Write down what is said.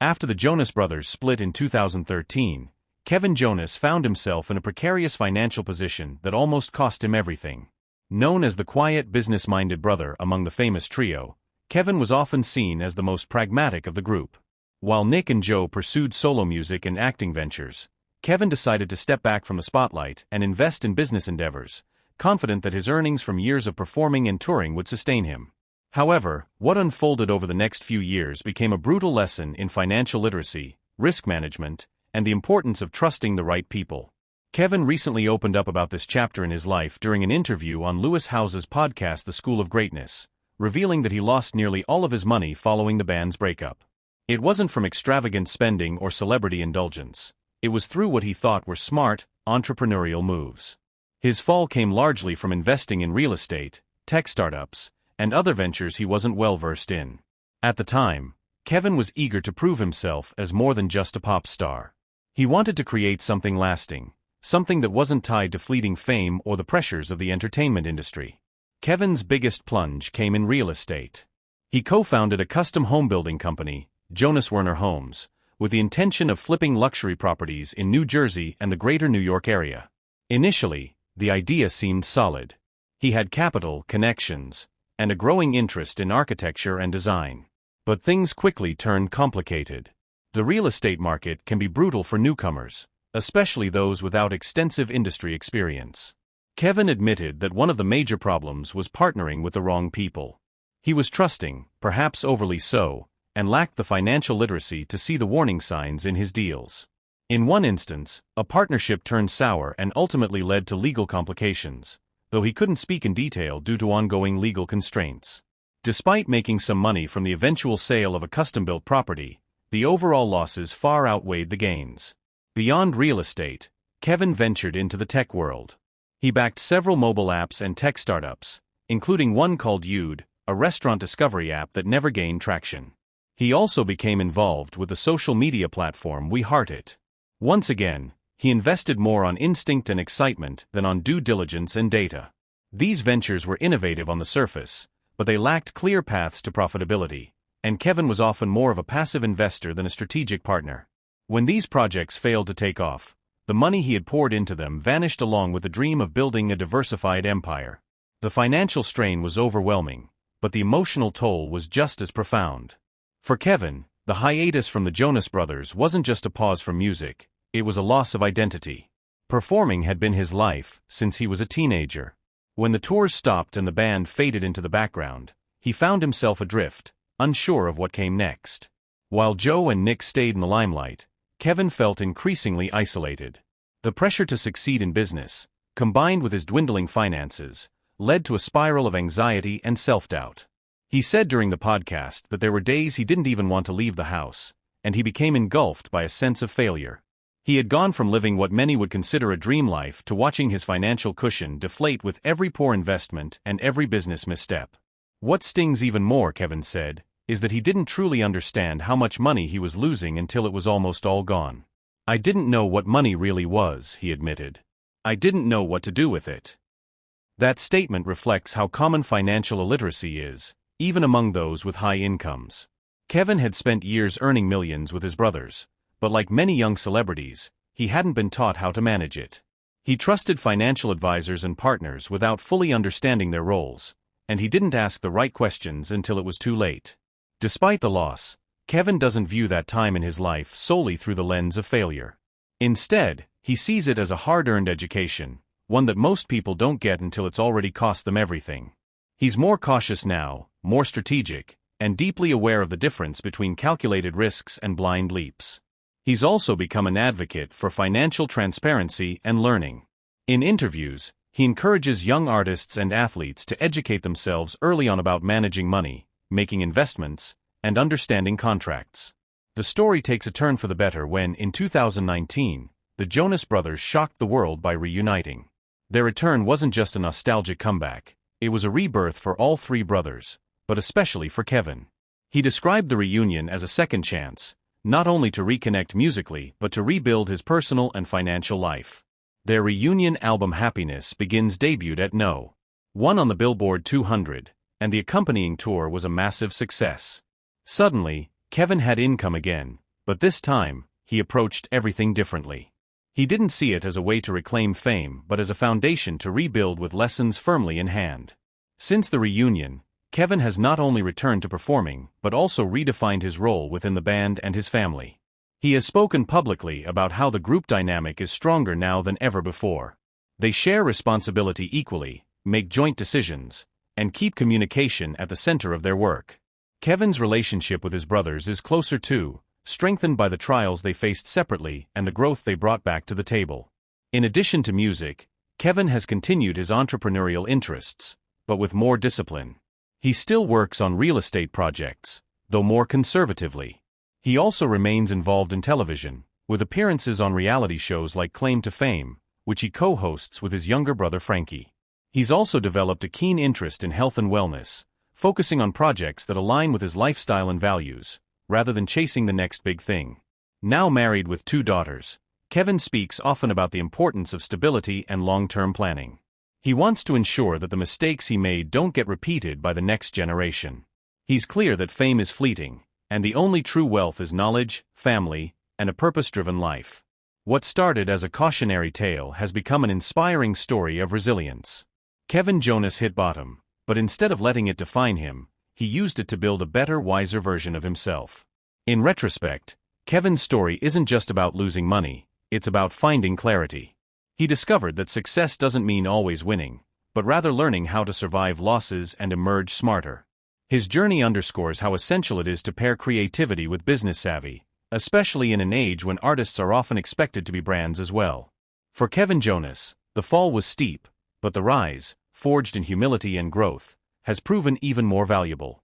After the Jonas Brothers split in 2013, Kevin Jonas found himself in a precarious financial position that almost cost him everything. Known as the quiet, business-minded brother among the famous trio, Kevin was often seen as the most pragmatic of the group. While Nick and Joe pursued solo music and acting ventures, Kevin decided to step back from the spotlight and invest in business endeavors, confident that his earnings from years of performing and touring would sustain him. However, what unfolded over the next few years became a brutal lesson in financial literacy, risk management, and the importance of trusting the right people. Kevin recently opened up about this chapter in his life during an interview on Lewis Howes's podcast The School of Greatness, revealing that he lost nearly all of his money following the band's breakup. It wasn't from extravagant spending or celebrity indulgence. It was through what he thought were smart, entrepreneurial moves. His fall came largely from investing in real estate, tech startups, and other ventures he wasn't well versed in. At the time, Kevin was eager to prove himself as more than just a pop star. He wanted to create something lasting, something that wasn't tied to fleeting fame or the pressures of the entertainment industry. Kevin's biggest plunge came in real estate. He co-founded a custom home building company, Jonas Homes, with the intention of flipping luxury properties in New Jersey and the greater New York area. Initially, the idea seemed solid. He had capital, connections, and a growing interest in architecture and design. But things quickly turned complicated. The real estate market can be brutal for newcomers, especially those without extensive industry experience. Kevin admitted that one of the major problems was partnering with the wrong people. He was trusting, perhaps overly so, and lacked the financial literacy to see the warning signs in his deals. In one instance, a partnership turned sour and ultimately led to legal complications, though he couldn't speak in detail due to ongoing legal constraints. Despite making some money from the eventual sale of a custom-built property, the overall losses far outweighed the gains. Beyond real estate, Kevin ventured into the tech world. He backed several mobile apps and tech startups, including one called Yude, a restaurant discovery app that never gained traction. He also became involved with the social media platform We Heart It. Once again, he invested more on instinct and excitement than on due diligence and data. These ventures were innovative on the surface, but they lacked clear paths to profitability, and Kevin was often more of a passive investor than a strategic partner. When these projects failed to take off, the money he had poured into them vanished along with the dream of building a diversified empire. The financial strain was overwhelming, but the emotional toll was just as profound. For Kevin, the hiatus from the Jonas Brothers wasn't just a pause from music, it was a loss of identity. Performing had been his life since he was a teenager. When the tours stopped and the band faded into the background, he found himself adrift, unsure of what came next. While Joe and Nick stayed in the limelight, Kevin felt increasingly isolated. The pressure to succeed in business, combined with his dwindling finances, led to a spiral of anxiety and self-doubt. He said during the podcast that there were days he didn't even want to leave the house, and he became engulfed by a sense of failure. He had gone from living what many would consider a dream life to watching his financial cushion deflate with every poor investment and every business misstep. What stings even more, Kevin said, is that he didn't truly understand how much money he was losing until it was almost all gone. "I didn't know what money really was," he admitted. "I didn't know what to do with it." That statement reflects how common financial illiteracy is, even among those with high incomes. Kevin had spent years earning millions with his brothers, but like many young celebrities, he hadn't been taught how to manage it. He trusted financial advisors and partners without fully understanding their roles, and he didn't ask the right questions until it was too late. Despite the loss, Kevin doesn't view that time in his life solely through the lens of failure. Instead, he sees it as a hard-earned education, one that most people don't get until it's already cost them everything. He's more cautious now, more strategic, and deeply aware of the difference between calculated risks and blind leaps. He's also become an advocate for financial transparency and learning. In interviews, he encourages young artists and athletes to educate themselves early on about managing money, making investments, and understanding contracts. The story takes a turn for the better when, in 2019, the Jonas Brothers shocked the world by reuniting. Their return wasn't just a nostalgic comeback, it was a rebirth for all three brothers, but especially for Kevin. He described the reunion as a second chance, not only to reconnect musically but to rebuild his personal and financial life. Their reunion album Happiness Begins debuted at No. 1 on the Billboard 200, and the accompanying tour was a massive success. Suddenly, Kevin had income again, But this time, he approached everything differently. He didn't see it as a way to reclaim fame but as a foundation to rebuild with lessons firmly in hand. Since the reunion, Kevin has not only returned to performing but also redefined his role within the band and his family. He has spoken publicly about how the group dynamic is stronger now than ever before. They share responsibility equally, make joint decisions, and keep communication at the center of their work. Kevin's relationship with his brothers is closer too, strengthened by the trials they faced separately and the growth they brought back to the table. In addition to music, Kevin has continued his entrepreneurial interests, but with more discipline. He still works on real estate projects, though more conservatively. He also remains involved in television, with appearances on reality shows like Claim to Fame, which he co-hosts with his younger brother Frankie. He's also developed a keen interest in health and wellness, focusing on projects that align with his lifestyle and values, rather than chasing the next big thing. Now married with 2 daughters, Kevin speaks often about the importance of stability and long-term planning. He wants to ensure that the mistakes he made don't get repeated by the next generation. He's clear that fame is fleeting, and the only true wealth is knowledge, family, and a purpose-driven life. What started as a cautionary tale has become an inspiring story of resilience. Kevin Jonas hit bottom, but instead of letting it define him, he used it to build a better, wiser version of himself. In retrospect, Kevin's story isn't just about losing money, it's about finding clarity. He discovered that success doesn't mean always winning, but rather learning how to survive losses and emerge smarter. His journey underscores how essential it is to pair creativity with business savvy, especially in an age when artists are often expected to be brands as well. For Kevin Jonas, the fall was steep, but the rise, forged in humility and growth, has proven even more valuable.